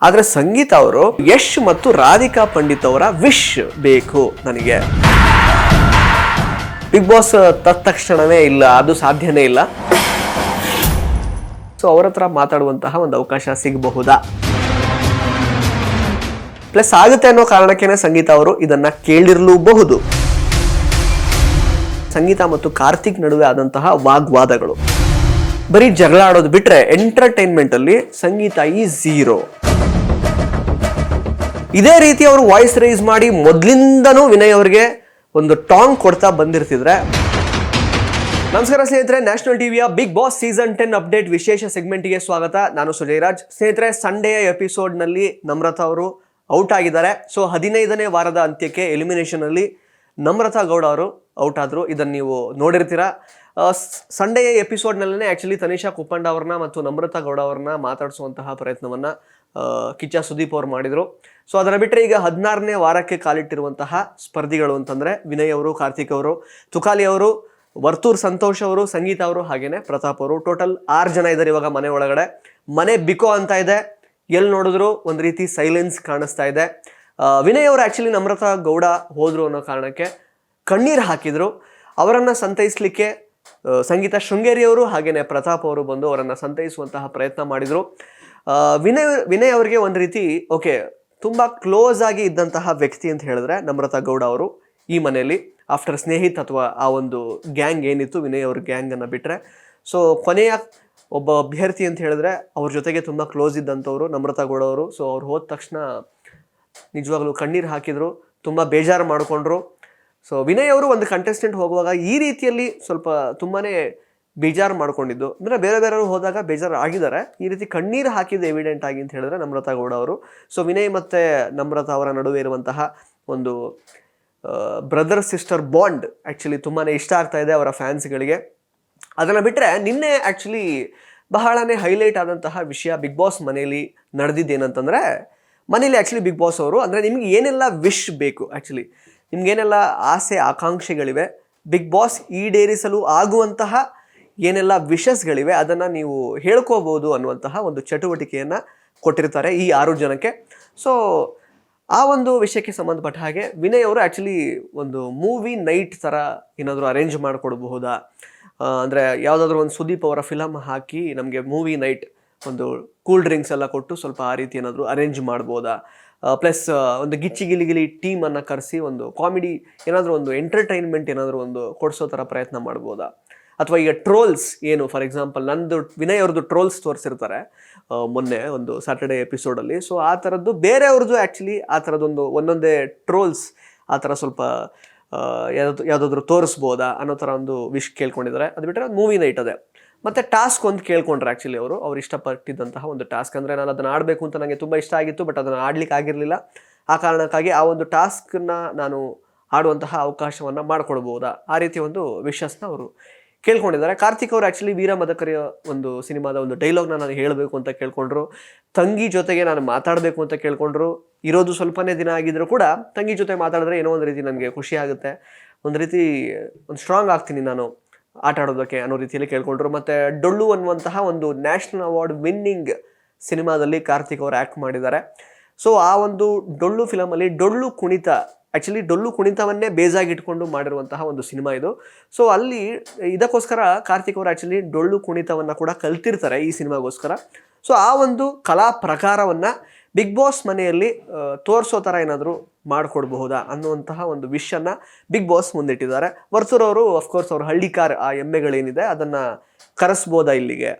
ಆದ್ರೆ ಸಂಗೀತ ಅವರು ಯಶ್ ಮತ್ತು ರಾಧಿಕಾ ಪಂಡಿತ್ ಅವರ ವಿಶ್ ಬೇಕು ನನಗೆ. ಬಿಗ್ ಬಾಸ್ ತತ್ಕ್ಷಣವೇ ಇಲ್ಲ, ಅದು ಸಾಧ್ಯನೇ ಇಲ್ಲ. ಸೊ ಅವರ ಹತ್ರ ಮಾತಾಡುವಂತಹ ಒಂದು ಅವಕಾಶ ಸಿಗಬಹುದಾ? ಪ್ಲಸ್ ಆಗುತ್ತೆ ಅನ್ನೋ ಕಾರಣಕ್ಕೇನೆ ಸಂಗೀತ ಅವರು ಇದನ್ನ ಕೇಳಿರಲೂಬಹುದು. ಸಂಗೀತ ಮತ್ತು ಕಾರ್ತಿಕ್ ನಡುವೆ ಆದಂತಹ ವಾಗ್ವಾದಗಳು, ಬರೀ ಜಗಳ ಆಡೋದು ಬಿಟ್ರೆ ಎಂಟರ್ಟೈನ್ಮೆಂಟ್ ಅಲ್ಲಿ ಸಂಗೀತ ಈ ಝೀರೋ. ಇದೇ ರೀತಿ ಅವರು ವಾಯ್ಸ್ ರೈಸ್ ಮಾಡಿ ಮೊದಲಿಂದನೂ ವಿನಯ್ ಅವರಿಗೆ ಒಂದು ಟಾಂಗ್ ಕೊಡ್ತಾ ಬಂದಿರ್ತಿದ್ರೆ. ನಮಸ್ಕಾರ ಸ್ನೇಹಿತರೆ, ನ್ಯಾಷನಲ್ ಟಿವಿಯ ಬಿಗ್ ಬಾಸ್ ಸೀಸನ್ 10 ಅಪ್ಡೇಟ್ ವಿಶೇಷ ಸೆಗ್ಮೆಂಟ್ಗೆ ಸ್ವಾಗತ. ನಾನು ಸುಜಯ್ ರಾಜ್. ಸ್ನೇಹಿತರೆ, ಸಂಡೆಯ ಎಪಿಸೋಡ್ ನಲ್ಲಿ ನಮ್ರತಾ ಅವರು ಔಟ್ ಆಗಿದ್ದಾರೆ. ಸೊ 15ನೇ ವಾರದ ಅಂತ್ಯಕ್ಕೆ ಎಲಿಮಿನೇಷನ್ ಅಲ್ಲಿ ನಮ್ರತಾ ಗೌಡ ಅವರು ಔಟ್ ಆದ್ರು. ಇದನ್ನು ನೀವು ನೋಡಿರ್ತೀರಾ. ಸಂಡೆಯ ಎಪಿಸೋಡ್ನಲ್ಲೇ ಆ್ಯಕ್ಚುಲಿ ತನಿಷಾ ಕುಪ್ಪಂಡ ಅವ್ರನ್ನ ಮತ್ತು ನಮ್ರತಾ ಗೌಡ ಅವ್ರನ್ನ ಮಾತಾಡಿಸುವಂತಹ ಪ್ರಯತ್ನವನ್ನು ಕಿಚ್ಚ ಸುದೀಪ್ ಅವರು ಮಾಡಿದರು. ಸೊ ಅದನ್ನು ಬಿಟ್ಟರೆ ಈಗ 16ನೇ ವಾರಕ್ಕೆ ಕಾಲಿಟ್ಟಿರುವಂತಹ ಸ್ಪರ್ಧಿಗಳು ಅಂತಂದರೆ ವಿನಯ್ ಅವರು, ಕಾರ್ತಿಕ್ ಅವರು, ತುಕಾಲಿ ಅವರು, ವರ್ತೂರ್ ಸಂತೋಷ್ ಅವರು, ಸಂಗೀತ ಅವರು, ಹಾಗೇನೆ ಪ್ರತಾಪ್ ಅವರು. ಟೋಟಲ್ 6 ಜನ ಇದ್ದಾರೆ ಇವಾಗ ಮನೆ ಒಳಗಡೆ. ಮನೆ ಬಿಕೋ ಅಂತ ಇದೆ, ಎಲ್ಲಿ ನೋಡಿದ್ರು ಒಂದು ರೀತಿ ಸೈಲೆನ್ಸ್ ಕಾಣಿಸ್ತಾ ಇದೆ. ವಿನಯ್ ಅವರು ಆ್ಯಕ್ಚುಲಿ ನಮ್ರತಾ ಗೌಡ ಹೋದ್ರು ಅನ್ನೋ ಕಾರಣಕ್ಕೆ ಕಣ್ಣೀರು ಹಾಕಿದ್ರು. ಅವರನ್ನು ಸಂತೈಸಲಿಕ್ಕೆ ಸಂಗೀತ ಶೃಂಗೇರಿ ಅವರು ಹಾಗೇನೆ ಪ್ರತಾಪ್ ಅವರು ಬಂದು ಅವರನ್ನು ಸಂತೈಸುವಂತಹ ಪ್ರಯತ್ನ ಮಾಡಿದರು. ವಿನಯ್ ಅವರಿಗೆ ಒಂದು ರೀತಿ ಓಕೆ, ತುಂಬ ಕ್ಲೋಸ್ ಆಗಿ ಇದ್ದಂತಹ ವ್ಯಕ್ತಿ ಅಂತ ಹೇಳಿದ್ರೆ ನಮ್ರತಾ ಗೌಡ ಅವರು ಈ ಮನೆಯಲ್ಲಿ ಆಫ್ಟರ್ ಸ್ನೇಹಿತ್ ಅಥವಾ ಆ ಒಂದು ಗ್ಯಾಂಗ್ ಏನಿತ್ತು ವಿನಯ್ ಅವ್ರ ಗ್ಯಾಂಗನ್ನು ಬಿಟ್ಟರೆ. ಸೊ ಕೊನೆಯ ಒಬ್ಬ ಅಭ್ಯರ್ಥಿ ಅಂತ ಹೇಳಿದ್ರೆ ಅವ್ರ ಜೊತೆಗೆ ತುಂಬ ಕ್ಲೋಸ್ ಇದ್ದಂಥವ್ರು ನಮ್ರತಾ ಗೌಡ ಅವರು. ಸೊ ಅವ್ರು ಹೋದ ತಕ್ಷಣ ನಿಜವಾಗ್ಲೂ ಕಣ್ಣೀರು ಹಾಕಿದ್ರು, ತುಂಬ ಬೇಜಾರು ಮಾಡಿಕೊಂಡ್ರು. ಸೊ ವಿನಯ್ ಅವರು ಒಂದು ಕಂಟೆಸ್ಟೆಂಟ್ ಹೋಗುವಾಗ ಈ ರೀತಿಯಲ್ಲಿ ಸ್ವಲ್ಪ ತುಂಬಾ ಬೇಜಾರು ಮಾಡ್ಕೊಂಡಿದ್ದು, ಅಂದರೆ ಬೇರೆ ಬೇರೆಯವರು ಹೋದಾಗ ಬೇಜಾರು ಆಗಿದ್ದಾರೆ. ಈ ರೀತಿ ಕಣ್ಣೀರು ಹಾಕಿದ್ದು ಎವಿಡೆಂಟ್ ಆಗಿ ಅಂತ ಹೇಳಿದ್ರೆ ನಮ್ರತಾ ಗೌಡ ಅವರು. ಸೊ ವಿನಯ್ ಮತ್ತು ನಮ್ರತಾ ಅವರ ನಡುವೆ ಇರುವಂತಹ ಒಂದು ಬ್ರದರ್ ಸಿಸ್ಟರ್ ಬಾಂಡ್ ಆ್ಯಕ್ಚುಲಿ ತುಂಬಾ ಇಷ್ಟ ಆಗ್ತಾ ಇದೆ ಅವರ ಫ್ಯಾನ್ಸ್ಗಳಿಗೆ. ಅದನ್ನು ಬಿಟ್ಟರೆ ನಿನ್ನೆ ಆ್ಯಕ್ಚುಲಿ ಬಹಳನೇ ಹೈಲೈಟ್ ಆದಂತಹ ವಿಷಯ ಬಿಗ್ ಬಾಸ್ ಮನೆಯಲ್ಲಿ ನಡೆದಿದ್ದೇನಂತಂದರೆ, ಮನೇಲಿ ಆ್ಯಕ್ಚುಲಿ ಬಿಗ್ ಬಾಸ್ ಅವರು ಅಂದರೆ ನಿಮ್ಗೆ ಏನೆಲ್ಲ ವಿಶ್ ಬೇಕು, ಆ್ಯಕ್ಚುಲಿ ನಿಮ್ಗೇನೆಲ್ಲ ಆಸೆ ಆಕಾಂಕ್ಷೆಗಳಿವೆ, ಬಿಗ್ ಬಾಸ್ ಈಡೇರಿಸಲು ಆಗುವಂತಹ ಏನೆಲ್ಲ ವಿಷಸ್ಗಳಿವೆ ಅದನ್ನು ನೀವು ಹೇಳ್ಕೋಬೋದು ಅನ್ನುವಂತಹ ಒಂದು ಚಟುವಟಿಕೆಯನ್ನು ಕೊಟ್ಟಿರ್ತಾರೆ ಈ 6 ಜನಕ್ಕೆ. ಸೊ ಆ ಒಂದು ವಿಷಯಕ್ಕೆ ಸಂಬಂಧಪಟ್ಟ ಹಾಗೆ ವಿನಯ್ ಅವರು ಆ್ಯಕ್ಚುಲಿ ಒಂದು ಮೂವಿ ನೈಟ್ ಥರ ಏನಾದರೂ ಅರೇಂಜ್ ಮಾಡಿಕೊಡಬಹುದಾ, ಅಂದರೆ ಯಾವುದಾದ್ರೂ ಒಂದು ಸುದೀಪ್ ಅವರ ಫಿಲಮ್ ಹಾಕಿ ನಮಗೆ ಮೂವಿ ನೈಟ್ ಒಂದು ಕೂಲ್ ಡ್ರಿಂಕ್ಸ್ ಎಲ್ಲ ಕೊಟ್ಟು ಸ್ವಲ್ಪ ಆ ರೀತಿ ಏನಾದರೂ ಅರೇಂಜ್ ಮಾಡ್ಬೋದಾ, ಪ್ಲಸ್ ಒಂದು ಗಿಚ್ಚಿ ಗಿಲಿಗಿಲಿ ಟೀಮನ್ನು ಕರೆಸಿ ಒಂದು ಕಾಮಿಡಿ ಏನಾದರೂ ಒಂದು ಎಂಟರ್ಟೈನ್ಮೆಂಟ್ ಏನಾದರೂ ಒಂದು ಕೊಡಿಸೋ ಥರ ಪ್ರಯತ್ನ ಮಾಡ್ಬೋದಾ, ಅಥವಾ ಈಗ ಟ್ರೋಲ್ಸ್ ಏನು ಫಾರ್ ಎಕ್ಸಾಂಪಲ್ ನಂದು ವಿನಯ್ ಅವ್ರದ್ದು ಟ್ರೋಲ್ಸ್ ತೋರಿಸಿರ್ತಾರೆ ಮೊನ್ನೆ ಒಂದು ಸ್ಯಾಟರ್ಡೇ ಎಪಿಸೋಡಲ್ಲಿ. ಸೊ ಆ ಥರದ್ದು ಬೇರೆಯವ್ರದ್ದು ಆ್ಯಕ್ಚುಲಿ ಆ ಥರದ್ದೊಂದು ಒಂದೊಂದೇ ಟ್ರೋಲ್ಸ್ ಆ ಥರ ಸ್ವಲ್ಪ ಯಾವುದಾದ್ರೂ ತೋರಿಸ್ಬೋದಾ ಅನ್ನೋ ಥರ ಒಂದು ವಿಶ್ ಕೇಳ್ಕೊಂಡಿದ್ದಾರೆ. ಅದು ಬಿಟ್ಟರೆ ಒಂದು ಮೂವಿ ನೈಟ್ ಅದೇ. ಮತ್ತು ಟಾಸ್ಕ್ ಒಂದು ಕೇಳ್ಕೊಂಡ್ರೆ ಆ್ಯಕ್ಚುಲಿ ಅವ್ರು ಇಷ್ಟಪಟ್ಟಿದ್ದಂತಹ ಒಂದು ಟಾಸ್ಕ್, ಅಂದರೆ ನಾನು ಅದನ್ನು ಆಡಬೇಕು ಅಂತ ನನಗೆ ತುಂಬ ಇಷ್ಟ ಆಗಿತ್ತು, ಬಟ್ ಅದನ್ನು ಆಡ್ಲಿಕ್ಕೆ ಆಗಿರಲಿಲ್ಲ. ಆ ಕಾರಣಕ್ಕಾಗಿ ಆ ಒಂದು ಟಾಸ್ಕನ್ನ ನಾನು ಆಡುವಂತಹ ಅವಕಾಶವನ್ನು ಮಾಡಿಕೊಡ್ಬೋದಾ, ಆ ರೀತಿ ಒಂದು ವಿಶಸ್ನ ಅವರು ಕೇಳ್ಕೊಂಡಿದ್ದಾರೆ. ಕಾರ್ತಿಕ್ ಅವರು ಆ್ಯಕ್ಚುಲಿ ವೀರ ಮದಕರಿಯ ಒಂದು ಸಿನಿಮಾದ ಒಂದು ಡೈಲಾಗ್ನ ನಾನು ಹೇಳಬೇಕು ಅಂತ ಕೇಳ್ಕೊಂಡ್ರು. ತಂಗಿ ಜೊತೆಗೆ ನಾನು ಮಾತಾಡಬೇಕು ಅಂತ ಕೇಳ್ಕೊಂಡ್ರು. ಇರೋದು ಸ್ವಲ್ಪನೇ ದಿನ ಆಗಿದ್ರು ಕೂಡ ತಂಗಿ ಜೊತೆ ಮಾತಾಡಿದ್ರೆ ಏನೋ ಒಂದು ರೀತಿ ನನಗೆ ಖುಷಿ ಆಗುತ್ತೆ, ಒಂದು ರೀತಿ ಒಂದು ಸ್ಟ್ರಾಂಗ್ ಆಗ್ತೀನಿ ನಾನು ಆಟ ಆಡೋದಕ್ಕೆ ಅನ್ನೋ ರೀತಿಯಲ್ಲಿ ಕೇಳ್ಕೊಂಡ್ರು. ಮತ್ತು ಡೊಳ್ಳು ಅನ್ನುವಂತಹ ಒಂದು ನ್ಯಾಷನಲ್ ಅವಾರ್ಡ್ ವಿನ್ನಿಂಗ್ ಸಿನಿಮಾದಲ್ಲಿ ಕಾರ್ತಿಕ್ ಅವರು ಆ್ಯಕ್ಟ್ ಮಾಡಿದ್ದಾರೆ. ಸೊ ಆ ಒಂದು ಡೊಳ್ಳು ಫಿಲಮಲ್ಲಿ ಡೊಳ್ಳು ಕುಣಿತ, ಆ್ಯಕ್ಚುಲಿ ಡೊಳ್ಳು ಕುಣಿತವನ್ನೇ ಬೇಜಾಗಿಟ್ಕೊಂಡು ಮಾಡಿರುವಂತಹ ಒಂದು ಸಿನಿಮಾ ಇದು. ಸೊ ಅಲ್ಲಿ ಇದಕ್ಕೋಸ್ಕರ ಕಾರ್ತಿಕ್ ಅವರು ಆ್ಯಕ್ಚುಲಿ ಡೊಳ್ಳು ಕುಣಿತವನ್ನು ಕೂಡ ಕಲ್ತಿರ್ತಾರೆ ಈ ಸಿನಿಮಾಗೋಸ್ಕರ. ಸೊ ಆ ಒಂದು ಕಲಾ ಪ್ರಕಾರವನ್ನು ಬಿಗ್ ಬಾಸ್ ಮನೆಯಲ್ಲಿ ತೋರಿಸೋ ಥರ ಏನಾದರೂ ಮಾಡಿಕೊಡ್ಬಹುದಾ ಅನ್ನುವಂತಹ ಒಂದು ವಿಷನ್ನು ಬಿಗ್ ಬಾಸ್ ಮುಂದಿಟ್ಟಿದ್ದಾರೆ. ವರ್ತೂರ್ ಅವರು ಅಫ್ಕೋರ್ಸ್ ಅವ್ರ ಹಳ್ಳಿಕಾರ್ ಆ ಎಮ್ಮೆಗಳೇನಿದೆ ಅದನ್ನು ಕರೆಸ್ಬೋದಾ ಇಲ್ಲಿಗೆ,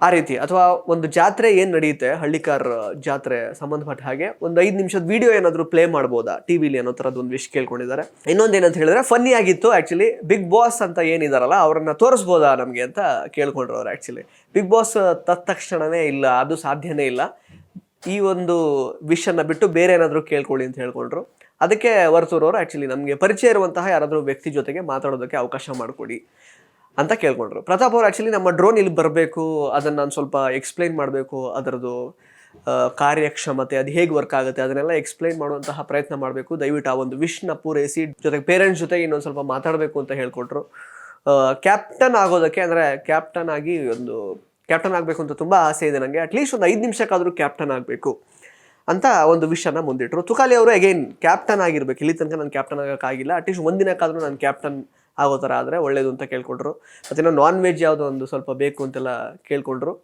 ಆ ರೀತಿ, ಅಥವಾ ಒಂದು ಜಾತ್ರೆ ಏನು ನಡೆಯುತ್ತೆ ಹಳ್ಳಿಕಾರ್ ಜಾತ್ರೆ ಸಂಬಂಧಪಟ್ಟ ಹಾಗೆ ಒಂದು 5 ನಿಮಿಷದ ವಿಡಿಯೋ ಏನಾದರೂ ಪ್ಲೇ ಮಾಡ್ಬೋದಾ ಟಿವಿಲಿ ಅನ್ನೋ ಥರದ್ದು ಒಂದು ವಿಷ್ ಕೇಳ್ಕೊಂಡಿದ್ದಾರೆ. ಇನ್ನೊಂದೇನಂತ ಹೇಳಿದ್ರೆ ಫನ್ನಿ ಆಗಿತ್ತು ಆ್ಯಕ್ಚುಲಿ, ಬಿಗ್ ಬಾಸ್ ಅಂತ ಏನಿದಾರಲ್ಲ ಅವರನ್ನು ತೋರಿಸ್ಬೋದಾ ನಮಗೆ ಅಂತ ಕೇಳ್ಕೊಂಡ್ರು ಅವ್ರು. ಆ್ಯಕ್ಚುಲಿ ಬಿಗ್ ಬಾಸ್ ತತ್ಕ್ಷಣವೇ ಇಲ್ಲ, ಅದು ಸಾಧ್ಯನೇ ಇಲ್ಲ, ಈ ಒಂದು ವಿಷನ್ನು ಬಿಟ್ಟು ಬೇರೆ ಏನಾದರೂ ಕೇಳ್ಕೊಳ್ಳಿ ಅಂತ ಹೇಳ್ಕೊಂಡ್ರು. ಅದಕ್ಕೆ ವರ್ತೂರ್ ಅವರು ಆ್ಯಕ್ಚುಲಿ ನಮಗೆ ಪರಿಚಯ ಇರುವಂತಹ ಯಾರಾದರೂ ವ್ಯಕ್ತಿ ಜೊತೆಗೆ ಮಾತಾಡೋದಕ್ಕೆ ಅವಕಾಶ ಮಾಡಿಕೊಡಿ ಅಂತ ಕೇಳ್ಕೊಂಡ್ರು. ಪ್ರತಾಪ್ ಅವರು ಆ್ಯಕ್ಚುಲಿ ನಮ್ಮ ಡ್ರೋನ್ ಇಲ್ಲಿ ಬರಬೇಕು, ಅದನ್ನು ನಾನು ಸ್ವಲ್ಪ ಎಕ್ಸ್ಪ್ಲೈನ್ ಮಾಡಬೇಕು, ಅದರದ್ದು ಕಾರ್ಯಕ್ಷಮತೆ ಅದು ಹೇಗೆ ವರ್ಕ್ ಆಗುತ್ತೆ ಅದನ್ನೆಲ್ಲ ಎಕ್ಸ್ಪ್ಲೈನ್ ಮಾಡುವಂತಹ ಪ್ರಯತ್ನ ಮಾಡಬೇಕು, ದಯವಿಟ್ಟು ಆ ಒಂದು ವಿಶ್ನ ಪೂರೈಸಿ, ಜೊತೆಗೆ ಪೇರೆಂಟ್ಸ್ ಜೊತೆಗೆ ಇನ್ನೊಂದು ಸ್ವಲ್ಪ ಮಾತಾಡಬೇಕು ಅಂತ ಹೇಳ್ಕೊಟ್ರು. ಕ್ಯಾಪ್ಟನ್ ಆಗೋದಕ್ಕೆ, ಅಂದರೆ ಕ್ಯಾಪ್ಟನ್ ಆಗಬೇಕು ಅಂತ ತುಂಬ ಆಸೆ ಇದೆ ನನಗೆ, ಅಟ್ಲೀಸ್ಟ್ ಒಂದು 5 ನಿಮಿಷಕ್ಕಾದರೂ ಕ್ಯಾಪ್ಟನ್ ಆಗಬೇಕು ಅಂತ ಒಂದು ವಿಷಯನ ಮುಂದಿಟ್ಟರು. ತುಕಾಲಿ ಅವರು ಅಗೈನ್ ಕ್ಯಾಪ್ಟನ್ ಆಗಿರ್ಬೇಕು, ಇಲ್ಲಿ ತನಕ ನಾನು ಕ್ಯಾಪ್ಟನ್ ಆಗೋಕ್ಕಾಗಿಲ್ಲ, ಅಟ್ಲೀಸ್ಟ್ ಒಂದಿನಕ್ಕಾದ್ರೂ ನಾನು ಕ್ಯಾಪ್ಟನ್ ಆಗೋ ಥರ ಆದರೆ ಒಳ್ಳೇದು ಅಂತ ಕೇಳ್ಕೊಂಡ್ರು. ಮತ್ತೇನೋ ನಾನ್ ವೆಜ್ ಯಾವುದೋ ಒಂದು ಸ್ವಲ್ಪ ಬೇಕು ಅಂತೆಲ್ಲ ಕೇಳ್ಕೊಂಡ್ರು,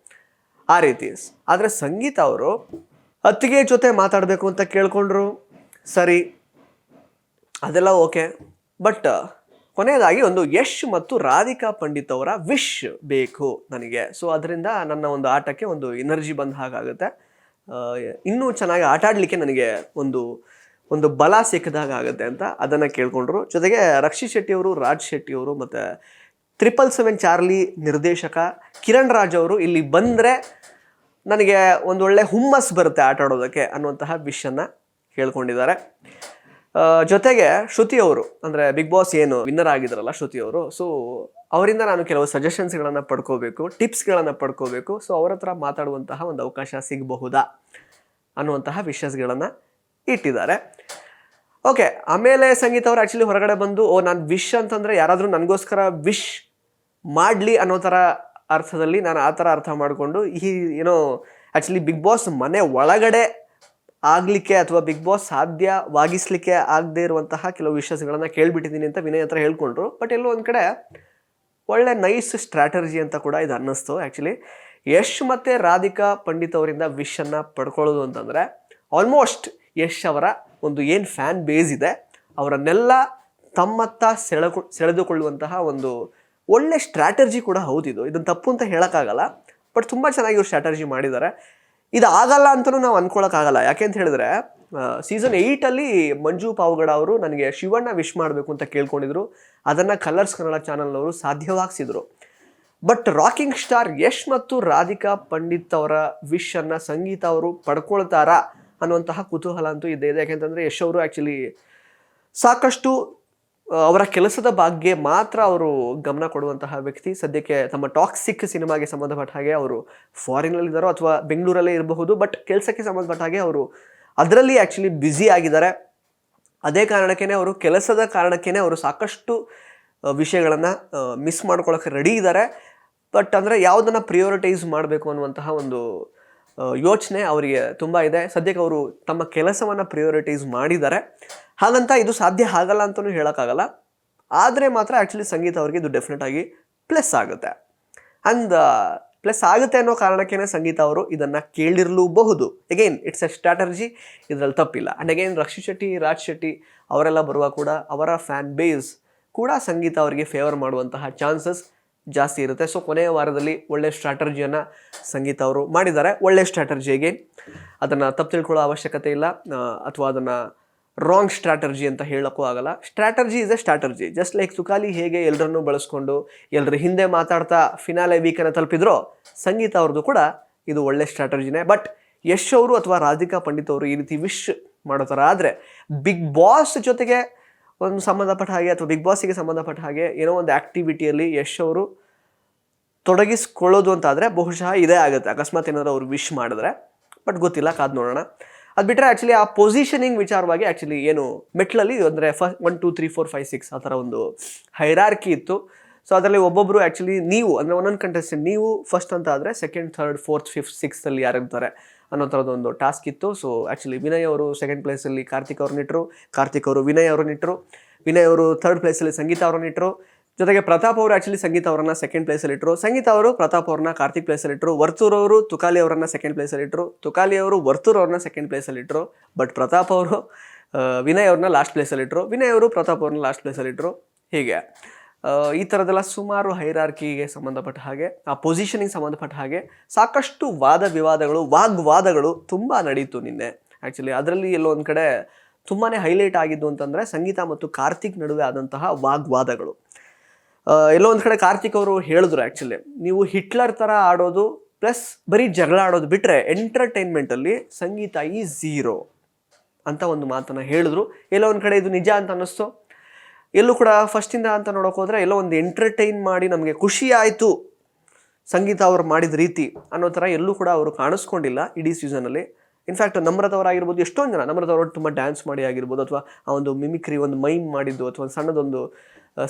ಆ ರೀತಿ. ಆದರೆ ಸಂಗೀತ ಅವರು ಅತ್ತಿಗೆ ಜೊತೆ ಮಾತಾಡಬೇಕು ಅಂತ ಕೇಳ್ಕೊಂಡ್ರು, ಸರಿ ಅದೆಲ್ಲ ಓಕೆ. ಬಟ್ ಕೊನೆಯದಾಗಿ ಒಂದು ಯಶ್ ಮತ್ತು ರಾಧಿಕಾ ಪಂಡಿತ್ ಅವರ ವಿಶ್ ಬೇಕು ನನಗೆ. ಸೊ ಅದರಿಂದ ನನ್ನ ಒಂದು ಆಟಕ್ಕೆ ಒಂದು ಎನರ್ಜಿ ಬಂದ ಹಾಗಾಗುತ್ತೆ, ಇನ್ನೂ ಚೆನ್ನಾಗಿ ಆಟ ಆಡಲಿಕ್ಕೆ ನನಗೆ ಒಂದು ಬಲ ಸಿಕ್ಕಿದಾಗ ಆಗುತ್ತೆ ಅಂತ ಅದನ್ನು ಕೇಳ್ಕೊಂಡ್ರು. ಜೊತೆಗೆ ರಕ್ಷಿತ್ ಶೆಟ್ಟಿ ಅವರು, ರಾಜ್ ಶೆಟ್ಟಿ ಅವರು ಮತ್ತು 777 ಚಾರ್ಲಿ ನಿರ್ದೇಶಕ ಕಿರಣ್ ರಾಜ್ ಅವರು ಇಲ್ಲಿ ಬಂದರೆ ನನಗೆ ಒಂದೊಳ್ಳೆ ಹುಮ್ಮಸ್ ಬರುತ್ತೆ ಆಟ ಆಡೋದಕ್ಕೆ ಅನ್ನುವಂತಹ ವಿಷಯನ ಹೇಳ್ಕೊಂಡಿದ್ದಾರೆ. ಜೊತೆಗೆ ಶ್ರುತಿ ಅವರು, ಅಂದರೆ ಬಿಗ್ ಬಾಸ್ ಏನು ವಿನ್ನರ್ ಆಗಿದ್ರಲ್ಲ ಶ್ರುತಿ ಅವರು, ಸೊ ಅವರಿಂದ ನಾನು ಕೆಲವು ಸಜೆಷನ್ಸ್ಗಳನ್ನು ಪಡ್ಕೋಬೇಕು, ಟಿಪ್ಸ್ಗಳನ್ನು ಪಡ್ಕೋಬೇಕು. ಸೊ ಅವ್ರ ಹತ್ರ ಮಾತಾಡುವಂತಹ ಒಂದು ಅವಕಾಶ ಸಿಗಬಹುದಾ ಅನ್ನುವಂತಹ ವಿಷಯಸ್ಗಳನ್ನು ಇಟ್ಟಿದ್ದಾರೆ. ಓಕೆ, ಆಮೇಲೆ ಸಂಗೀತ ಅವರು ಆ್ಯಕ್ಚುಲಿ ಹೊರಗಡೆ ಬಂದು ನಾನು ವಿಶ್ ಅಂತಂದರೆ ಯಾರಾದರೂ ನನಗೋಸ್ಕರ ವಿಶ್ ಮಾಡಲಿ ಅನ್ನೋ ಥರ ಅರ್ಥದಲ್ಲಿ ನಾನು ಆ ಥರ ಅರ್ಥ ಮಾಡಿಕೊಂಡು ಏನೋ ಆ್ಯಕ್ಚುಲಿ ಬಿಗ್ ಬಾಸ್ ಮನೆ ಒಳಗಡೆ ಆಗಲಿಕ್ಕೆ ಅಥವಾ ಬಿಗ್ ಬಾಸ್ ಸಾಧ್ಯವಾಗಿಸ್ಲಿಕ್ಕೆ ಆಗದೇ ಇರುವಂತಹ ಕೆಲವು ವಿಷಯಗಳನ್ನು ಕೇಳಿಬಿಟ್ಟಿದ್ದೀನಿ ಅಂತ ವಿನಯ್ ಹತ್ರ ಹೇಳ್ಕೊಂಡ್ರು. ಬಟ್ ಎಲ್ಲೋ ಒಂದು ಕಡೆ ಒಳ್ಳೆ ನೈಸ್ ಸ್ಟ್ರಾಟರ್ಜಿ ಅಂತ ಕೂಡ ಇದು ಅನ್ನಿಸ್ತು. ಆ್ಯಕ್ಚುಲಿ ಯಶ್ ಮತ್ತು ರಾಧಿಕಾ ಪಂಡಿತ್ ಅವರಿಂದ ವಿಶನ್ನು ಪಡ್ಕೊಳ್ಳೋದು ಅಂತಂದರೆ ಆಲ್ಮೋಸ್ಟ್ ಯಶ್ ಅವರ ಒಂದು ಏನು ಫ್ಯಾನ್ ಬೇಸ್ ಇದೆ ಅವರನ್ನೆಲ್ಲ ತಮ್ಮತ್ತ ಸೆಳೆದುಕೊಳ್ಳುವಂತಹ ಒಂದು ಒಳ್ಳೆ ಸ್ಟ್ರಾಟರ್ಜಿ ಕೂಡ ಹೌದಿದು. ಇದನ್ನು ತಪ್ಪು ಅಂತ ಹೇಳೋಕ್ಕಾಗಲ್ಲ, ಬಟ್ ತುಂಬ ಚೆನ್ನಾಗಿ ಇವ್ರು ಸ್ಟ್ರಾಟರ್ಜಿ ಮಾಡಿದ್ದಾರೆ. ಇದು ಆಗಲ್ಲ ಅಂತಲೂ ನಾವು ಅಂದ್ಕೊಳ್ಳೋಕ್ಕಾಗಲ್ಲ. ಯಾಕೆ ಅಂತ ಹೇಳಿದ್ರೆ ಸೀಸನ್ 8 ಮಂಜು ಪಾವಗಡ ಅವರು ನನಗೆ ಶಿವಣ್ಣ ವಿಶ್ ಮಾಡಬೇಕು ಅಂತ ಕೇಳ್ಕೊಂಡಿದ್ರು, ಅದನ್ನು ಕಲರ್ಸ್ ಕನ್ನಡ ಚಾನಲ್ನವರು ಸಾಧ್ಯವಾಗಿಸಿದ್ರು. ಬಟ್ ರಾಕಿಂಗ್ ಸ್ಟಾರ್ ಯಶ್ ಮತ್ತು ರಾಧಿಕಾ ಪಂಡಿತ್ ಅವರ ವಿಶನ್ನು ಸಂಗೀತ ಅವರು ಪಡ್ಕೊಳ್ತಾರಾ ಅನ್ನುವಂತಹ ಕುತೂಹಲ ಅಂತೂ ಇದ್ದೇ ಇದೆ. ಯಾಕೆಂತಂದರೆ ಯಶ್ ಅವರು ಆ್ಯಕ್ಚುಲಿ ಸಾಕಷ್ಟು ಅವರ ಕೆಲಸದ ಬಗ್ಗೆ ಮಾತ್ರ ಅವರು ಗಮನ ಕೊಡುವಂತಹ ವ್ಯಕ್ತಿ. ಸದ್ಯಕ್ಕೆ ತಮ್ಮ ಟಾಕ್ಸಿಕ್ ಸಿನಿಮಾಗೆ ಸಂಬಂಧಪಟ್ಟ ಹಾಗೆ ಅವರು ಫಾರಿನಲ್ಲಿದ್ದಾರೋ ಅಥವಾ ಬೆಂಗಳೂರಲ್ಲೇ ಇರಬಹುದು, ಬಟ್ ಕೆಲಸಕ್ಕೆ ಸಂಬಂಧಪಟ್ಟ ಹಾಗೆ ಅವರು ಅದರಲ್ಲಿ ಆ್ಯಕ್ಚುಲಿ ಬ್ಯುಸಿ ಆಗಿದ್ದಾರೆ. ಅದೇ ಕಾರಣಕ್ಕೇ ಅವರು ಕೆಲಸದ ಕಾರಣಕ್ಕೇ ಅವರು ಸಾಕಷ್ಟು ವಿಷಯಗಳನ್ನು ಮಿಸ್ ಮಾಡ್ಕೊಳ್ಳೋಕ್ಕೆ ರೆಡಿ ಇದ್ದಾರೆ. ಬಟ್ ಅಂದರೆ ಯಾವುದನ್ನು ಪ್ರಿಯೋರಿಟೈಸ್ ಮಾಡಬೇಕು ಅನ್ನುವಂತಹ ಒಂದು ಯೋಚನೆ ಅವರಿಗೆ ತುಂಬ ಇದೆ. ಸದ್ಯಕ್ಕೆ ಅವರು ತಮ್ಮ ಕೆಲಸವನ್ನು ಪ್ರಿಯೋರಿಟೈಸ್ ಮಾಡಿದ್ದಾರೆ. ಹಾಗಂತ ಇದು ಸಾಧ್ಯ ಆಗಲ್ಲ ಅಂತಲೂ ಹೇಳೋಕ್ಕಾಗಲ್ಲ. ಆದರೆ ಮಾತ್ರ ಆ್ಯಕ್ಚುಲಿ ಸಂಗೀತ ಅವರಿಗೆ ಇದು ಡೆಫಿನೆಟ್ ಆಗಿ ಪ್ಲಸ್ ಆಗುತ್ತೆ. ಆ್ಯಂಡ್ ಪ್ಲಸ್ ಆಗುತ್ತೆ ಅನ್ನೋ ಕಾರಣಕ್ಕೇ ಸಂಗೀತ ಅವರು ಇದನ್ನು ಕೇಳಿರಲೂಬಹುದು. ಅಗೈನ್ ಇಟ್ಸ್ ಎ ಸ್ಟ್ರಾಟರ್ಜಿ, ಇದರಲ್ಲಿ ತಪ್ಪಿಲ್ಲ. ಆ್ಯಂಡ್ ಅಗೈನ್ ರಕ್ಷಿತ್ ಶೆಟ್ಟಿ, ರಾಜ್ ಶೆಟ್ಟಿ ಅವರೆಲ್ಲ ಬರುವ ಕೂಡ ಅವರ ಫ್ಯಾನ್ ಬೇಸ್ ಕೂಡ ಸಂಗೀತ ಅವರಿಗೆ ಫೇವರ್ ಮಾಡುವಂತಹ ಚಾನ್ಸಸ್ ಜಾಸ್ತಿ ಇರುತ್ತೆ. ಸೊ ಕೊನೆಯ ವಾರದಲ್ಲಿ ಒಳ್ಳೆ ಸ್ಟ್ರಾಟರ್ಜಿಯನ್ನು ಸಂಗೀತ ಅವರು ಮಾಡಿದ್ದಾರೆ. ಒಳ್ಳೆ ಸ್ಟ್ರಾಟರ್ಜಿಗೆ ಅದನ್ನು ತಪ್ಪು ತಿಳ್ಕೊಳ್ಳೋ ಅವಶ್ಯಕತೆ ಇಲ್ಲ, ಅಥವಾ ಅದನ್ನು ರಾಂಗ್ ಸ್ಟ್ರಾಟರ್ಜಿ ಅಂತ ಹೇಳೋಕ್ಕೂ ಆಗಲ್ಲ. Strategy is A strategy. Just like Tukali ಹೇಗೆ ಎಲ್ಲರನ್ನೂ ಬಳಸ್ಕೊಂಡು ಎಲ್ಲರ ಹಿಂದೆ ಮಾತಾಡ್ತಾ ಫಿನಾಲೆ ವೀಕನ್ನು ತಲುಪಿದ್ರೋ, ಸಂಗೀತ ಅವ್ರದ್ದು ಕೂಡ ಇದು ಒಳ್ಳೆ ಸ್ಟ್ರಾಟರ್ಜಿನೇ. ಬಟ್ ಯಶ್ ಅವರು ಅಥವಾ ರಾಧಿಕಾ ಪಂಡಿತ್ ಅವರು ಈ ರೀತಿ ವಿಶ್ ಮಾಡೋ ಥರ ಆದರೆ ಬಿಗ್ ಬಾಸ್ ಜೊತೆಗೆ ಒಂದು ಸಂಬಂಧಪಟ್ಟ ಹಾಗೆ ಅಥವಾ ಬಿಗ್ ಬಾಸಿಗೆ ಸಂಬಂಧಪಟ್ಟ ಹಾಗೆ ಏನೋ ಒಂದು ಆ್ಯಕ್ಟಿವಿಟಿಯಲ್ಲಿ ಯಶ್ ಅವರು ತೊಡಗಿಸ್ಕೊಳ್ಳೋದು ಅಂತಾದರೆ ಬಹುಶಃ ಇದೇ ಆಗುತ್ತೆ, ಅಕಸ್ಮಾತ್ ಏನಾದರೂ ಅವರು ವಿಶ್ ಮಾಡಿದ್ರೆ. ಬಟ್ ಗೊತ್ತಿಲ್ಲ, ಕಾದು ನೋಡೋಣ. ಅದು ಬಿಟ್ಟರೆ ಆ್ಯಕ್ಚುಲಿ ಆ ಪೊಸಿಷನಿಂಗ್ ವಿಚಾರವಾಗಿ ಆ್ಯಕ್ಚುಲಿ ಏನು ಮೆಟ್ಲಲ್ಲಿ ಅಂದರೆ 1 2 3 4 5 6 ಆ ಥರ ಒಂದು ಹೈರಾರ್ಕಿ ಇತ್ತು. ಸೊ ಅದರಲ್ಲಿ ಒಬ್ಬೊಬ್ಬರು ಆ್ಯಕ್ಚುಲಿ ನೀವು ಅಂದರೆ ಒಂದೊಂದು ಕಂಟೆಸ್ಟೆಂಟ್ ನೀವು ಫಸ್ಟ್ ಅಂತ ಆದರೆ ಸೆಕೆಂಡ್, ಥರ್ಡ್, ಫೋರ್ತ್, ಫಿಫ್ತ್, ಸಿಕ್ಸ್ತಲ್ಲಿ ಯಾರಿರ್ತಾರೆ ಅನ್ನೋ ಥರದ್ದೊಂದು ಟಾಸ್ಕ್ ಇತ್ತು. ಸೊ ಆ್ಯಕ್ಚುಲಿ ವಿನಯ್ ಅವರು ಸೆಕೆಂಡ್ ಪ್ಲೇಸಲ್ಲಿ ಕಾರ್ತಿಕ್ ಅವ್ರನ್ನಿಟ್ಟರು, ಕಾರ್ತಿಕ್ ಅವರು ವಿನಯ್ ಅವ್ರನ್ನಿಟ್ಟರು, ವಿನಯ್ ಅವರು ಥರ್ಡ್ ಪ್ಲೇಸಲ್ಲಿ ಸಂಗೀತ ಅವ್ರನ್ನಿಟ್ಟರು. ಜೊತೆಗೆ ಪ್ರತಾಪ್ ಅವರು ಆ್ಯಕ್ಚುಲಿ ಸಂಗೀತ ಅವರನ್ನು ಸೆಕೆಂಡ್ ಪ್ಲೇಸಲ್ಲಿ ಇಟ್ಟರು, ಸಂಗೀತ ಅವರು ಪ್ರತಾಪ್ ಅವ್ರನ್ನ ಕಾರ್ತಿಕ್ ಪ್ಲೇಸಲ್ಲಿ ಇಟ್ಟರು, ವರ್ತೂರ್ ಅವರು ತುಕಾಲಿ ಅವರನ್ನು ಸೆಕೆಂಡ್ ಪ್ಲೇಸಲ್ಲಿ ಇಟ್ಟರು, ತುಕಾಲಿ ಅವರು ವರ್ತೂರ್ ಅವ್ರನ್ನ ಸೆಕೆಂಡ್ ಪ್ಲೇಸಲ್ಲಿ ಇಟ್ಟರು. ಬಟ್ ಪ್ರತಾಪ್ ಅವರು ವಿನಯ್ ಅವ್ರನ್ನ ಲಾಸ್ಟ್ ಪ್ಲೇಸಲ್ಲಿ ಇಟ್ಟರು, ವಿನಯ್ ಅವರು ಪ್ರತಾಪ್ ಅವ್ರನ್ನ ಲಾಸ್ಟ್ ಪ್ಲೇಸಲ್ಲಿ ಇಟ್ಟರು. ಹೀಗೆ ಈ ಥರದ್ದೆಲ್ಲ ಸುಮಾರು ಹೈರಾರ್ಕಿಗೆ ಸಂಬಂಧಪಟ್ಟ ಹಾಗೆ, ಆ ಪೊಸಿಷನಿಗೆ ಸಂಬಂಧಪಟ್ಟ ಹಾಗೆ ಸಾಕಷ್ಟು ವಾದ ವಿವಾದಗಳು, ವಾಗ್ವಾದಗಳು ತುಂಬ ನಡೀತು ನಿನ್ನೆ. ಆ್ಯಕ್ಚುಲಿ ಅದರಲ್ಲಿ ಎಲ್ಲೋ ಒಂದು ಕಡೆ ತುಂಬಾ ಹೈಲೈಟ್ ಆಗಿದ್ದು ಅಂತಂದರೆ ಸಂಗೀತ ಮತ್ತು ಕಾರ್ತಿಕ್ ನಡುವೆ ಆದಂತಹ ವಾಗ್ವಾದಗಳು. ಎಲ್ಲೋ ಒಂದು ಕಡೆ ಕಾರ್ತಿಕ್ ಅವರು ಹೇಳಿದ್ರು, ಆ್ಯಕ್ಚುಲಿ ನೀವು ಹಿಟ್ಲರ್ ಥರ ಆಡೋದು ಪ್ಲಸ್ ಬರೀ ಜಗಳ ಆಡೋದು ಬಿಟ್ಟರೆ ಎಂಟರ್ಟೈನ್ಮೆಂಟಲ್ಲಿ ಸಂಗೀತ ಈ ಝೀರೋ ಅಂತ ಒಂದು ಮಾತನ್ನು ಹೇಳಿದ್ರು. ಎಲ್ಲೋ ಒಂದು ಕಡೆ ಇದು ನಿಜ ಅಂತ ಅನ್ನಿಸ್ತು. ಎಲ್ಲೂ ಕೂಡ ಫಸ್ಟಿಂದ ಅಂತ ನೋಡೋಕೆ ಹೋದರೆ ಎಲ್ಲೋ ಒಂದು ಎಂಟರ್ಟೈನ್ ಮಾಡಿ ನಮಗೆ ಖುಷಿ ಆಯಿತು ಸಂಗೀತ ಅವರು ಮಾಡಿದ ರೀತಿ ಅನ್ನೋ ಥರ ಎಲ್ಲೂ ಕೂಡ ಅವರು ಕಾಣಿಸ್ಕೊಂಡಿಲ್ಲ ಇಡೀ ಸೀಸನಲ್ಲಿ. ಇನ್ಫ್ಯಾಕ್ಟ್ ನಮ್ರತವರಾಗಿರ್ಬೋದು, ಎಷ್ಟೊಂದು ಜನ ನಮ್ರತವರು ತುಂಬ ಡ್ಯಾನ್ಸ್ ಮಾಡಿ ಆಗಿರ್ಬೋದು, ಅಥವಾ ಆ ಒಂದು ಮಿಮಿಕ್ರಿ, ಒಂದು ಮೈಮ್ ಮಾಡಿದ್ದು, ಅಥವಾ ಒಂದು ಸಣ್ಣದೊಂದು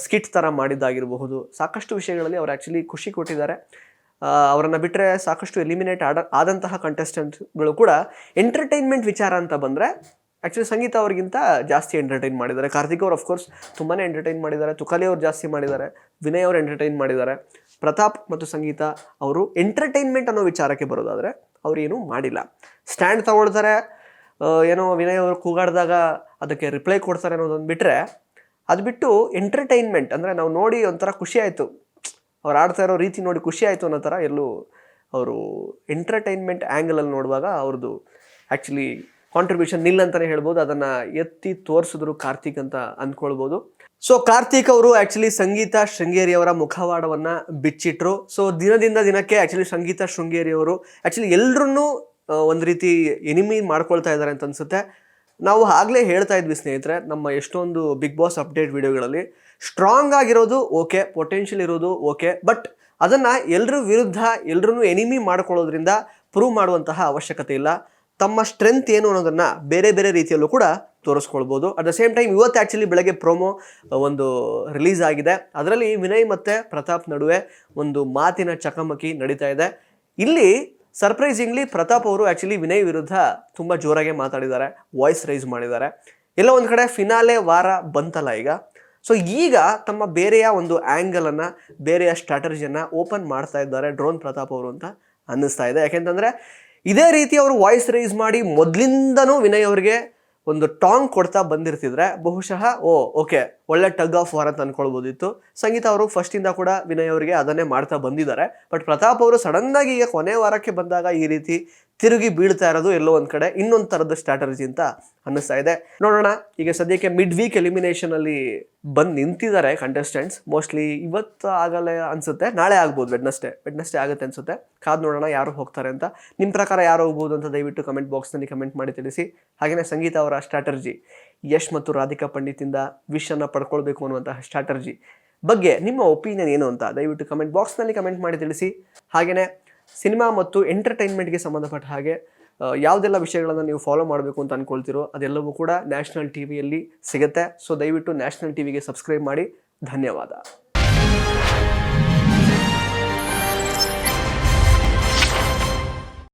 ಸ್ಕಿಟ್ ಥರ ಮಾಡಿದ್ದಾಗಿರಬಹುದು. ಸಾಕಷ್ಟು ವಿಷಯಗಳಲ್ಲಿ ಅವರು ಆ್ಯಕ್ಚುಲಿ ಖುಷಿ ಕೊಟ್ಟಿದ್ದಾರೆ. ಅವರನ್ನು ಬಿಟ್ಟರೆ ಸಾಕಷ್ಟು ಎಲಿಮಿನೇಟ್ ಆದಂತಹ ಕಂಟೆಸ್ಟೆಂಟ್ಗಳು ಕೂಡ ಎಂಟರ್ಟೈನ್ಮೆಂಟ್ ವಿಚಾರ ಅಂತ ಬಂದರೆ ಆ್ಯಕ್ಚುಲಿ ಸಂಗೀತ ಅವ್ರಿಗಿಂತ ಜಾಸ್ತಿ ಎಂಟರ್ಟೈನ್ ಮಾಡಿದ್ದಾರೆ. ಕಾರ್ತಿಕ್ ಅವರು ಅಫ್ಕೋರ್ಸ್ ತುಂಬಾ ಎಂಟರ್ಟೈನ್ ಮಾಡಿದ್ದಾರೆ, ತುಕಾಲಿ ಅವರು ಜಾಸ್ತಿ ಮಾಡಿದ್ದಾರೆ, ವಿನಯ್ ಅವರು ಎಂಟರ್ಟೈನ್ ಮಾಡಿದ್ದಾರೆ. ಪ್ರತಾಪ್ ಮತ್ತು ಸಂಗೀತ ಅವರು ಎಂಟರ್ಟೈನ್ಮೆಂಟ್ ಅನ್ನೋ ವಿಚಾರಕ್ಕೆ ಬರೋದಾದರೆ ಅವ್ರು ಏನೂ ಮಾಡಿಲ್ಲ. ಸ್ಟ್ಯಾಂಡ್ ತಗೊಳ್ತಾರೆ, ಏನೋ ವಿನಯ್ ಅವರು ಕೂಗಾಡಿದಾಗ ಅದಕ್ಕೆ ರಿಪ್ಲೈ ಕೊಡ್ತಾರೆ ಅನ್ನೋದೊಂದು ಬಿಟ್ಟರೆ, ಅದು ಬಿಟ್ಟು ಎಂಟರ್ಟೈನ್ಮೆಂಟ್ ಅಂದರೆ ನಾವು ನೋಡಿ ಒಂಥರ ಖುಷಿ ಆಯಿತು, ಅವ್ರು ಆಡ್ತಾ ಇರೋ ರೀತಿ ನೋಡಿ ಖುಷಿ ಆಯಿತು ಅನ್ನೋ ಥರ ಎಲ್ಲೂ ಅವರು ಎಂಟರ್ಟೈನ್ಮೆಂಟ್ ಆ್ಯಂಗಲಲ್ಲಿ ನೋಡುವಾಗ ಅವ್ರದ್ದು ಆ್ಯಕ್ಚುಲಿ ಕಾಂಟ್ರಿಬ್ಯೂಷನ್ ನಿಲ್ ಅಂತಲೇ ಹೇಳ್ಬೋದು. ಅದನ್ನು ಎತ್ತಿ ತೋರಿಸಿದ್ರು ಕಾರ್ತಿಕ್ ಅಂತ ಅಂದ್ಕೊಳ್ಬೋದು. ಸೊ ಕಾರ್ತಿಕ್ ಅವರು ಆ್ಯಕ್ಚುಲಿ ಸಂಗೀತ ಶೃಂಗೇರಿ ಅವರ ಮುಖವಾಡವನ್ನು ಬಿಚ್ಚಿಟ್ರು. ಸೊ ದಿನದಿಂದ ದಿನಕ್ಕೆ ಆ್ಯಕ್ಚುಲಿ ಸಂಗೀತ ಶೃಂಗೇರಿ ಅವರು ಆ್ಯಕ್ಚುಲಿ ಎಲ್ಲರನ್ನೂ ಒಂದು ರೀತಿ ಎನಿಮಿ ಮಾಡ್ಕೊಳ್ತಾ ಇದ್ದಾರೆ ಅಂತ ಅನಿಸುತ್ತೆ. ನಾವು ಆಗಲೇ ಹೇಳ್ತಾ ಇದ್ವಿ ಸ್ನೇಹಿತರೆ, ನಮ್ಮ ಎಷ್ಟೊಂದು ಬಿಗ್ ಬಾಸ್ ಅಪ್ಡೇಟ್ ವಿಡಿಯೋಗಳಲ್ಲಿ ಸ್ಟ್ರಾಂಗ್ ಆಗಿರೋದು ಓಕೆ, ಪೊಟೆನ್ಷಿಯಲ್ ಇರೋದು ಓಕೆ, ಬಟ್ ಅದನ್ನು ಎಲ್ಲರ ವಿರುದ್ಧ ಎಲ್ಲರನ್ನೂ ಎನಿಮಿ ಮಾಡ್ಕೊಳ್ಳೋದ್ರಿಂದ ಪ್ರೂವ್ ಮಾಡುವಂತಹ ಅವಶ್ಯಕತೆ ಇಲ್ಲ. ತಮ್ಮ ಸ್ಟ್ರೆಂತ್ ಏನು ಅನ್ನೋದನ್ನು ಬೇರೆ ಬೇರೆ ರೀತಿಯಲ್ಲೂ ಕೂಡ ತೋರಿಸ್ಕೊಳ್ಬೋದು. ಅಟ್ ದ ಸೇಮ್ ಟೈಮ್ ಇವತ್ತು ಆ್ಯಕ್ಚುಲಿ ಬೆಳಗ್ಗೆ ಪ್ರೋಮೋ ಒಂದು ರಿಲೀಸ್ ಆಗಿದೆ. ಅದರಲ್ಲಿ ವಿನಯ್ ಮತ್ತು ಪ್ರತಾಪ್ ನಡುವೆ ಒಂದು ಮಾತಿನ ಚಕಮಕಿ ನಡೀತಾ ಇದೆ. ಇಲ್ಲಿ ಸರ್ಪ್ರೈಸಿಂಗ್ಲಿ ಪ್ರತಾಪ್ ಅವರು ಆ್ಯಕ್ಚುಲಿ ವಿನಯ್ ವಿರುದ್ಧ ತುಂಬ ಜೋರಾಗಿ ಮಾತಾಡಿದ್ದಾರೆ, ವಾಯ್ಸ್ ರೈಸ್ ಮಾಡಿದ್ದಾರೆ. ಎಲ್ಲ ಒಂದು ಕಡೆ ಫಿನಾಲೆ ವಾರ ಬಂತಲ್ಲ ಈಗ. ಸೊ ಈಗ ತಮ್ಮ ಬೇರೆಯ ಒಂದು ಆ್ಯಂಗಲನ್ನು, ಬೇರೆಯ ಸ್ಟ್ರಾಟಜಿಯನ್ನು ಓಪನ್ ಮಾಡ್ತಾ ಇದ್ದಾರೆ ಡ್ರೋನ್ ಪ್ರತಾಪ್ ಅವರು ಅಂತ ಅನ್ನಿಸ್ತಾ ಇದೆ. ಯಾಕೆಂತಂದರೆ ಇದೇ ರೀತಿ ಅವರು ವಾಯ್ಸ್ ರೈಸ್ ಮಾಡಿ ಮೊದಲಿಂದನೂ ವಿನಯ್ ಅವರಿಗೆ ಒಂದು ಟಾಂಗ್ ಕೊಡ್ತಾ ಬಂದಿರ್ತಿದ್ರೆ ಬಹುಶಃ ಓಕೆ ಒಳ್ಳೆ ಟಗ್ ಆಫ್ ವಾರ್ ಅಂತ ಅನ್ಕೊಳ್ಬೋದಿತ್ತು. ಸಂಗೀತ ಅವರು ಫಸ್ಟಿಂದ ಕೂಡ ವಿನಯ್ ಅವರಿಗೆ ಅದನ್ನೇ ಮಾಡ್ತಾ ಬಂದಿದ್ದಾರೆ. ಬಟ್ ಪ್ರತಾಪ್ ಅವರು ಸಡನ್ನಾಗಿ ಈಗ ಕೊನೆ ವಾರಕ್ಕೆ ಬಂದಾಗ ಈ ರೀತಿ ತಿರುಗಿ ಬೀಳ್ತಾ ಇರೋದು ಎಲ್ಲೋ ಒಂದು ಕಡೆ ಇನ್ನೊಂದು ಥರದ ಸ್ಟ್ರಾಟಜಿ ಅಂತ ಅನ್ನಿಸ್ತಾ ಇದೆ. ನೋಡೋಣ, ಈಗ ಸದ್ಯಕ್ಕೆ ಮಿಡ್ ವೀಕ್ ಎಲಿಮಿನೇಷನಲ್ಲಿ ಬಂದು ನಿಂತಿದ್ದಾರೆ ಕಂಟೆಸ್ಟೆಂಟ್ಸ್. ಮೋಸ್ಟ್ಲಿ ಇವತ್ತು ಆಗಲ್ಲ ಅನಿಸುತ್ತೆ, ನಾಳೆ ಆಗ್ಬೋದು, ವೆಡ್ನೆಸ್ಡೇ ಆಗುತ್ತೆ ಅನಿಸುತ್ತೆ. ಕಾದು ನೋಡೋಣ ಯಾರು ಹೋಗ್ತಾರೆ ಅಂತ. ನಿಮ್ಮ ಪ್ರಕಾರ ಯಾರು ಹೋಗ್ಬೋದು ಅಂತ ದಯವಿಟ್ಟು ಕಮೆಂಟ್ ಬಾಕ್ಸ್ನಲ್ಲಿ ಕಮೆಂಟ್ ಮಾಡಿ ತಿಳಿಸಿ. ಹಾಗೆಯೇ ಸಂಗೀತ ಅವರ ಸ್ಟ್ರಾಟರ್ಜಿ, ಯಶ್ ಮತ್ತು ರಾಧಿಕಾ ಪಂಡಿತಿಂದ ವಿಶನ್ನು ಪಡ್ಕೊಳ್ಬೇಕು ಅನ್ನುವಂತಹ ಸ್ಟ್ರಾಟರ್ಜಿ ಬಗ್ಗೆ ನಿಮ್ಮ ಒಪಿನಿಯನ್ ಏನು ಅಂತ ದಯವಿಟ್ಟು ಕಮೆಂಟ್ ಬಾಕ್ಸ್ನಲ್ಲಿ ಕಮೆಂಟ್ ಮಾಡಿ ತಿಳಿಸಿ. ಹಾಗೆಯೇ ಸಿನಿಮಾ ಮತ್ತು ಎಂಟರ್ಟೈನ್ಮೆಂಟ್ಗೆ ಸಂಬಂಧಪಟ್ಟ ಹಾಗೆ ಯಾವುದೆಲ್ಲ ವಿಷಯಗಳನ್ನು ನೀವು ಫಾಲೋ ಮಾಡಬೇಕು ಅಂತ ಅಂದ್ಕೊಳ್ತೀರೋ ಅದೆಲ್ಲವೂ ಕೂಡ ನ್ಯಾಷನಲ್ ಟಿವಿಯಲ್ಲಿ ಸಿಗುತ್ತೆ. ಸೊ ದಯವಿಟ್ಟು ನ್ಯಾಷನಲ್ ಟಿವಿಗೆ ಸಬ್ಸ್ಕ್ರೈಬ್ ಮಾಡಿ. ಧನ್ಯವಾದ.